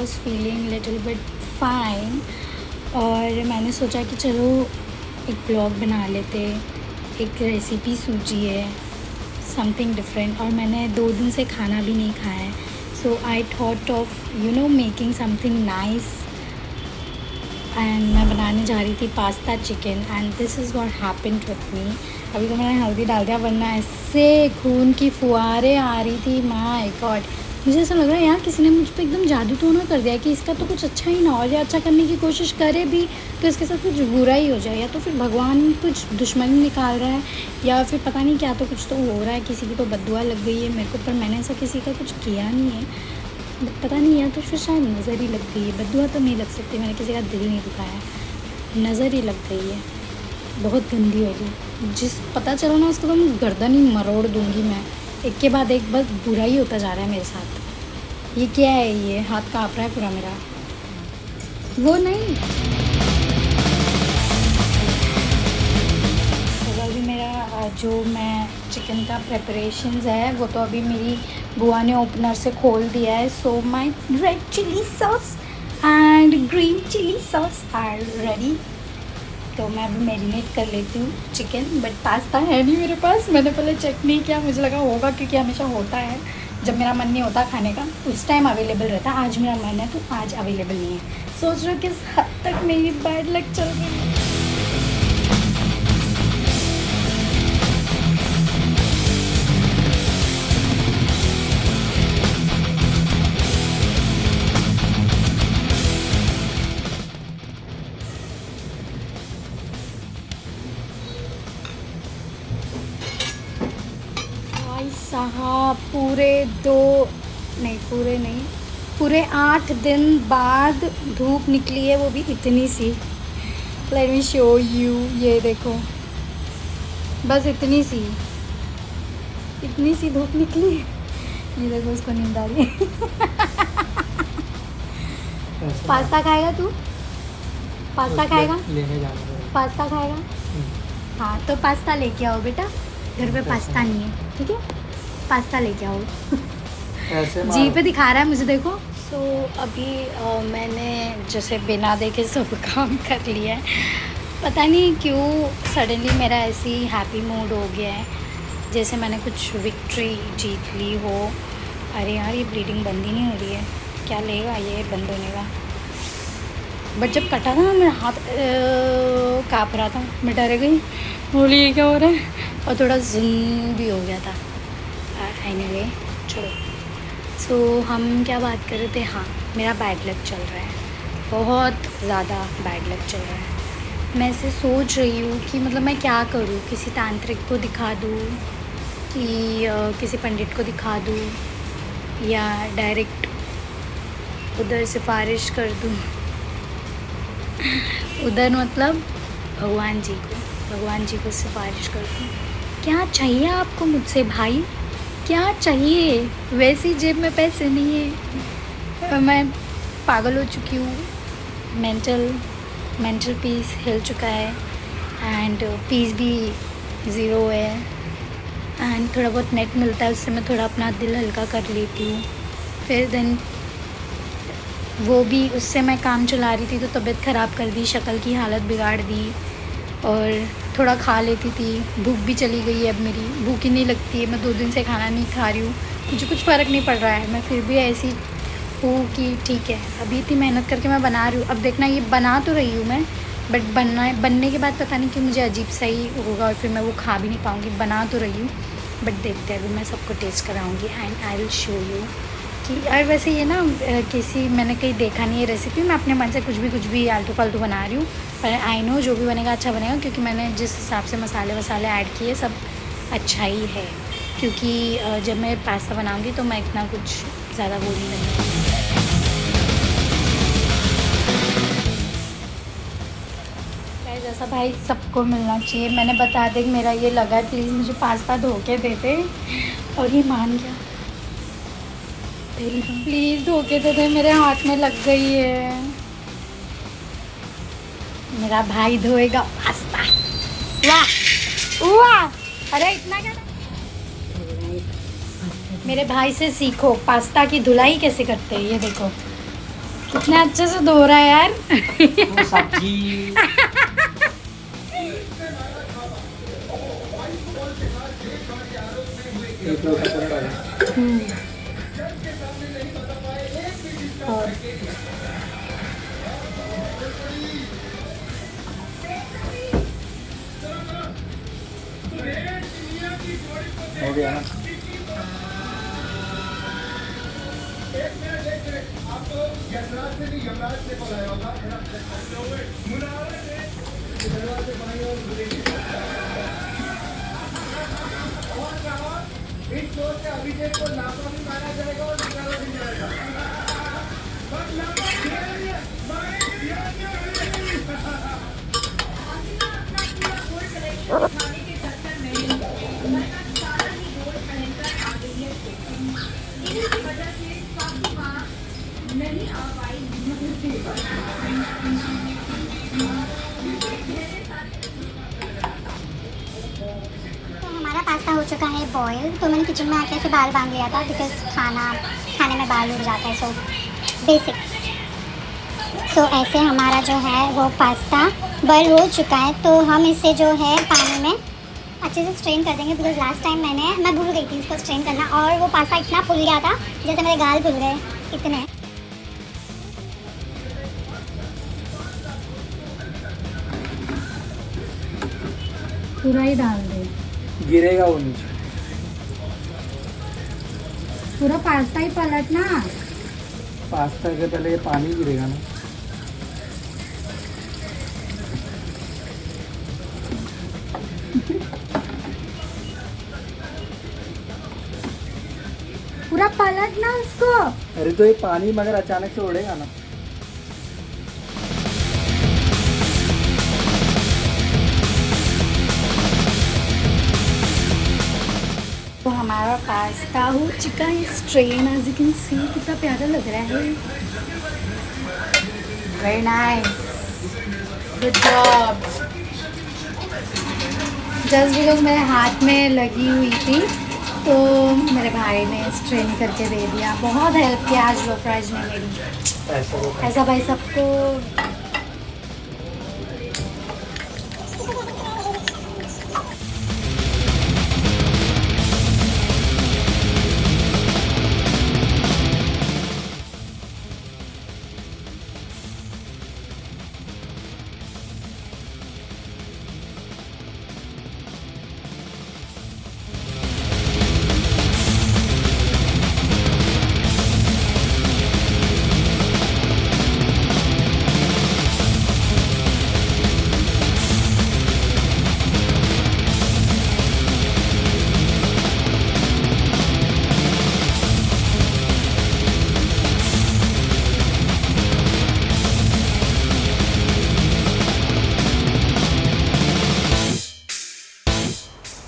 Was feeling little bit fine और मैंने सोचा कि चलो एक ब्लॉग बना लेते। एक रेसिपी सूझी है, समथिंग डिफरेंट, और मैंने 2 दिन से खाना भी नहीं खाया है। So I thought of making something nice and मैं बनाने जा रही थी pasta chicken and this is what happened with me. अभी तो मैंने हल्दी डाल दिया, वरना ऐसे खून की फुहारें आ रही थी। माय गॉड, मुझे ऐसा लग रहा है यार किसी ने मुझ पर एकदम जादू टोना कर दिया कि इसका तो कुछ अच्छा ही ना हो, या अच्छा करने की कोशिश करे भी तो इसके साथ कुछ बुरा ही हो जाए, या तो फिर भगवान कुछ दुश्मनी निकाल रहा है, या फिर पता नहीं क्या, तो कुछ तो हो रहा है। किसी की तो बद्दुआ लग गई है मेरे को, पर मैंने ऐसा किसी का कुछ किया नहीं है, पता नहीं, या तो फिर शायद नज़र ही लग गई है। बद्दुआ तो नहीं लग सकती, मैंने किसी का दिल नहीं दुखाया, नज़र ही लग गई है। बहुत गंदी होगी, जिस पता चला ना उसको तो मैं गर्दन ही मरोड़ दूंगी मैं। एक के बाद एक, बस बुरा ही होता जा रहा है मेरे साथ। ये क्या है, ये हाथ काँप रहा है पूरा मेरा। वो नहीं, तो अभी मेरा जो मैं चिकन का प्रेपरेशंस है वो तो अभी मेरी बुआ ने ओपनर से खोल दिया है। So my red chilli sauce and green chilli sauce are ready. तो मैं अभी मैरिनेट कर लेती हूँ चिकन, बट पास्ता है नहीं मेरे पास। मैंने पहले चेक नहीं किया, मुझे लगा होगा, क्योंकि हमेशा होता है जब मेरा मन नहीं होता खाने का उस टाइम अवेलेबल रहता है। आज मेरा मन है तो आज अवेलेबल नहीं है। सोच रहा हूँ किस हद तक मेरी बैड लक चल रही है। भाई साहब, पूरे 8 दिन बाद धूप निकली है, वो भी इतनी सी। लेट मी शो यू, ये देखो, बस इतनी सी धूप निकली। ये देखो, उसको नींद आ रही है। पास्ता खाएगा तू? पास्ता खाएगा? लेने जाना है। पास्ता खाएगा? हाँ, तो पास्ता लेके आओ बेटा, घर पे पास्ता नहीं है, ठीक है? पास्ता लेके आओ। जी पे दिखा रहा है मुझे, देखो। सो अभी मैंने जैसे बिना देखे सब काम कर लिया है। पता नहीं क्यों सडनली मेरा ऐसी हैप्पी मूड हो गया है, जैसे मैंने कुछ विक्ट्री जीत ली हो। अरे यार, ये ब्लीडिंग बंद ही नहीं हो रही है, क्या लेगा ये बंद होने का? बट जब कटा था ना, मेरा हाथ काँप रहा था, मैं डर गई, बोली ये क्या हो रहा है, और थोड़ा ज़ूम भी हो गया था। एनीवे, छोड़ो। सो हम क्या बात कर रहे थे? हाँ, मेरा बैड लक चल रहा है, बहुत ज़्यादा बैड लक चल रहा है। मैं ऐसे सोच रही हूँ कि मतलब मैं क्या करूँ, किसी तांत्रिक को दिखा दूँ कि किसी पंडित को दिखा दूँ, या डायरेक्ट उधर सिफारिश कर दूँ। उधर मतलब भगवान जी को सिफारिश कर दूँ। क्या चाहिए आपको मुझसे भाई, क्या चाहिए? वैसी जेब में पैसे नहीं है, मैं पागल हो चुकी हूँ, मेंटल पीस हिल चुका है, एंड पीस भी ज़ीरो है, एंड थोड़ा बहुत नेट मिलता है, उससे मैं थोड़ा अपना दिल हल्का कर लेती हूँ। फिर देन वो भी, उससे मैं काम चला रही थी तो तबीयत ख़राब कर दी, शक्ल की हालत बिगाड़ दी, और थोड़ा खा लेती थी, भूख भी चली गई है। अब मेरी भूख ही नहीं लगती है, मैं 2 दिन से खाना नहीं खा रही हूँ, मुझे कुछ फ़र्क नहीं पड़ रहा है, मैं फिर भी ऐसी हूँ कि ठीक है, अभी इतनी मेहनत करके मैं बना रही हूँ। अब देखना, ये बना तो रही हूँ मैं, बट बनने के बाद पता नहीं कि मुझे अजीब सा ही होगा, और फिर मैं वो खा भी नहीं पाऊँगी। बना तो रही हूँ, बट देखते हैं, अभी मैं सबको टेस्ट कराऊँगी and I will show you कि। और वैसे ये ना मैंने कहीं देखा नहीं है रेसिपी, मैं अपने मन से कुछ भी आलतू फालतू बना रही हूँ, पर आई नो जो भी बनेगा अच्छा बनेगा, क्योंकि मैंने जिस हिसाब से मसाले वसाले ऐड किए सब अच्छा ही है। क्योंकि जब मैं पास्ता बनाऊँगी तो मैं इतना कुछ ज़्यादा वो नहीं बनाऊँगी। जैसा भाई सबको मिलना चाहिए, मैंने बता दें मेरा ये लगा, प्लीज़ मुझे पास्ता धो के दे दे, और ये मान गया। प्लीज़ धो के दे दे, मेरे हाथ में लग गई है। मेरा भाई धोएगा पास्ता। वाह वाह, अरे इतना क्या? मेरे भाई से सीखो पास्ता की धुलाई कैसे करते हैं, ये देखो। कितना अच्छे से धो रहा है यार। तो सब्जी एक लोटा पूरा डाला। और हो गया ना। तो हमारा पास्ता हो चुका है बॉयल। तो मैंने किचन में आके ऐसे बाल बांध लिया था बिकॉज खाने में बाल उड़ जाता है। सो बेसिक्स। सो ऐसे हमारा जो है वो पास्ता बॉयल हो चुका है। तो हम इसे जो है पानी में अच्छे से स्ट्रेन कर देंगे बिकॉज लास्ट टाइम मैं भूल गई थी इसको स्ट्रेन करना, और वो पास्ता इतना फूल गया था जैसे मेरे गाल फूल गए इतने। पूरा ही डाल दे, गिरेगा वो नीचे। पूरा पास्ता ही पलटना। पास्ता के पहले ये पानी गिरेगा ना। पूरा पलटना उसको। अरे तो ये पानी मगर अचानक से उड़ेगा ना। तो हमारा पास्ता हो चुका है strain. As you can see कितना प्यारा लग रहा है। Very nice, good job. Just because मेरे हाथ में लगी हुई थी तो मेरे भाई ने स्ट्रेन करके दे दिया। बहुत हेल्प किया आज रोफराज ने मेरी। ऐसा भाई सबको।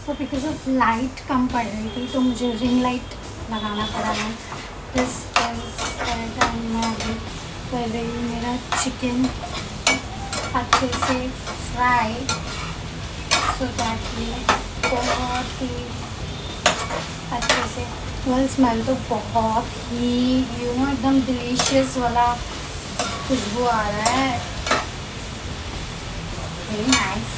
तो बिकॉज ऑफ लाइट कम पड़ रही थी तो मुझे रिंग लाइट लगाना पड़ा है। मैं अभी कर रही हूँ मेरा चिकन अच्छे से फ्राई सो दैट ये बहुत ही अच्छे से। वेल स्मेल तो बहुत ही एकदम डिलीशियस वाला खुशबू आ रहा है। Very nice.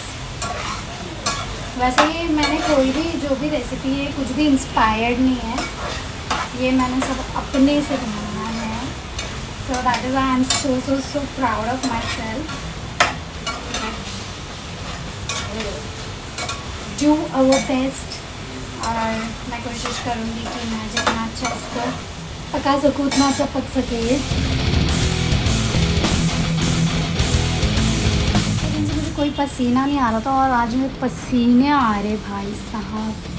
वैसे ही मैंने कोई भी जो भी रेसिपी है कुछ भी इंस्पायर्ड नहीं है, ये मैंने सब अपने से बनाना है। So that is I am so proud of my self. Do our best और मैं कोशिश करूँगी कि मैं जितना अच्छा इसको पका सकूँ उतना अच्छा पक सके। कोई पसीना नहीं आ रहा था और आज में पसीने आ रहे भाई साहब।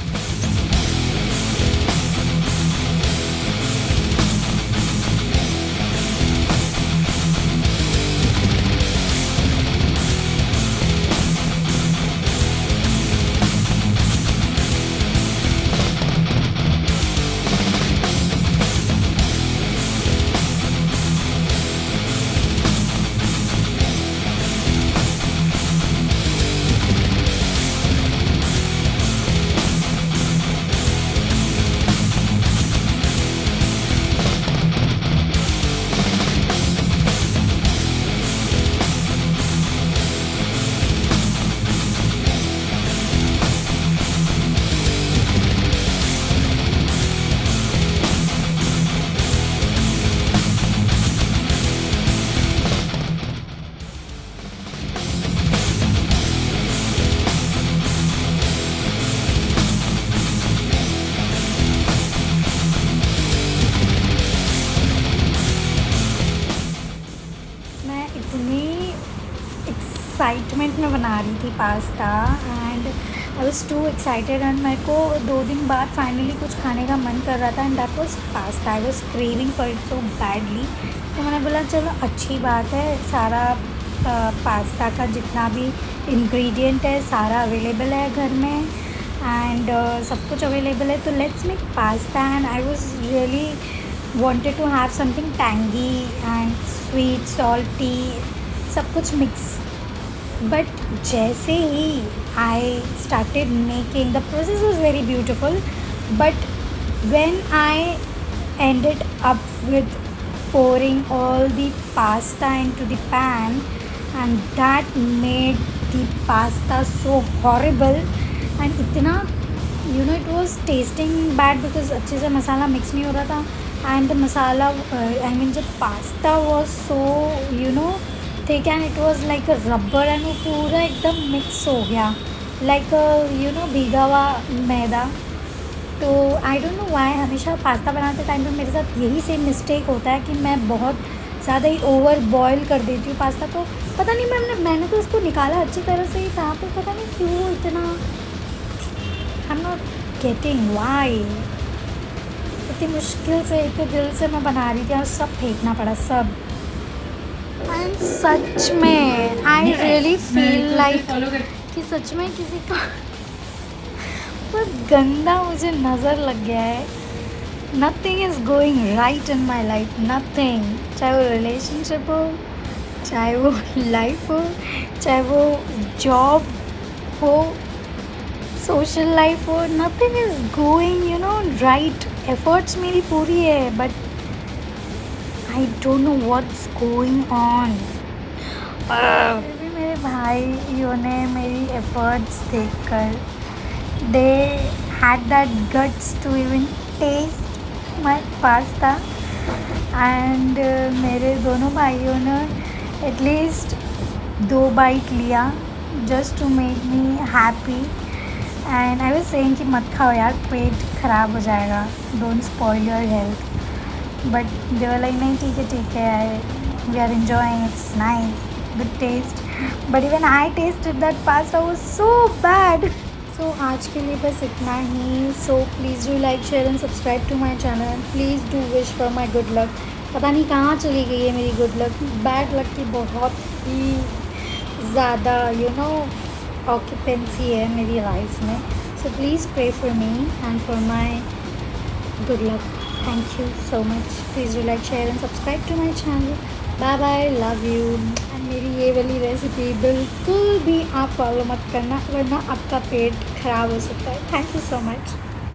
एक्साइटमेंट में बना रही थी pasta and I was to excited and मेरे को 2 दिन बाद फाइनली कुछ खाने का मन कर रहा था and that was pasta. I was craving for it so badly. तो मैंने बोला चलो अच्छी बात है, सारा पास्ता का जितना भी इंग्रेडिएंट है सारा अवेलेबल है घर में एंड सब कुछ अवेलेबल है, तो let's make pasta. And I was really wanted to have something tangy and sweet, salty, सब कुछ मिक्स। बट जैसे ही I started making, the process was very beautiful, but when I ended up with pouring all the pasta into the pan and that made the pasta so horrible and इतना it was tasting bad because अच्छे से मसाला mix नहीं हो रहा था and the masala the pasta was so thick and it was like a rubber and वो पूरा एकदम मिक्स हो गया like भीगा हुआ मैदा। तो आई डोंट नो व्हाई हमेशा पास्ता बनाते टाइम पे मेरे साथ यही सेम मिस्टेक होता है कि मैं बहुत ज़्यादा ही ओवर बॉयल कर देती हूँ पास्ता को। पता नहीं मैंने तो उसको निकाला अच्छी तरह से ही था, पर पता नहीं क्यों इतना I am not getting why. इतनी मुश्किल से इतने दिल से मैं बना रही थी और सब फेंकना पड़ा सब। एंड सच में आई रियली फील लाइक कि सच में किसी का बहुत गंदा मुझे नज़र लग गया है। Nothing is going right in my life, nothing. चाहे वो रिलेशनशिप हो, चाहे वो लाइफ हो, चाहे वो जॉब हो, सोशल लाइफ हो, nothing is going right. Efforts मेरी पूरी है but I don't know what's going on. फिर भी मेरे भाइयों ने मेरी एफर्ट्स देखकर they had that guts to even taste my pasta and मेरे दोनों भाइयों ने एटलीस्ट 2 बाइट लिया just to make me happy. And I was saying कि मत खाओ यार, पेट ख़राब हो जाएगा, don't spoil your health. But they were like नहीं ठीक है, we are enjoying, it's nice, good taste. But even I tasted that pasta was so bad. So आज के लिए बस इतना ही। So please do like, share and subscribe to my channel. Please do wish for my good luck. पता नहीं कहाँ चली गई है मेरी गुड लक। बैड लक की बहुत ही ज़्यादा ऑक्यूपेंसी है मेरी लाइफ में। So please pray for me and for my good luck. Thank you so much. Please do like, share and subscribe to my channel. Bye bye, love you. And मेरी ये वाली recipe बिल्कुल भी आप follow मत करना वरना आपका पेट ख़राब हो सकता है। Thank you so much.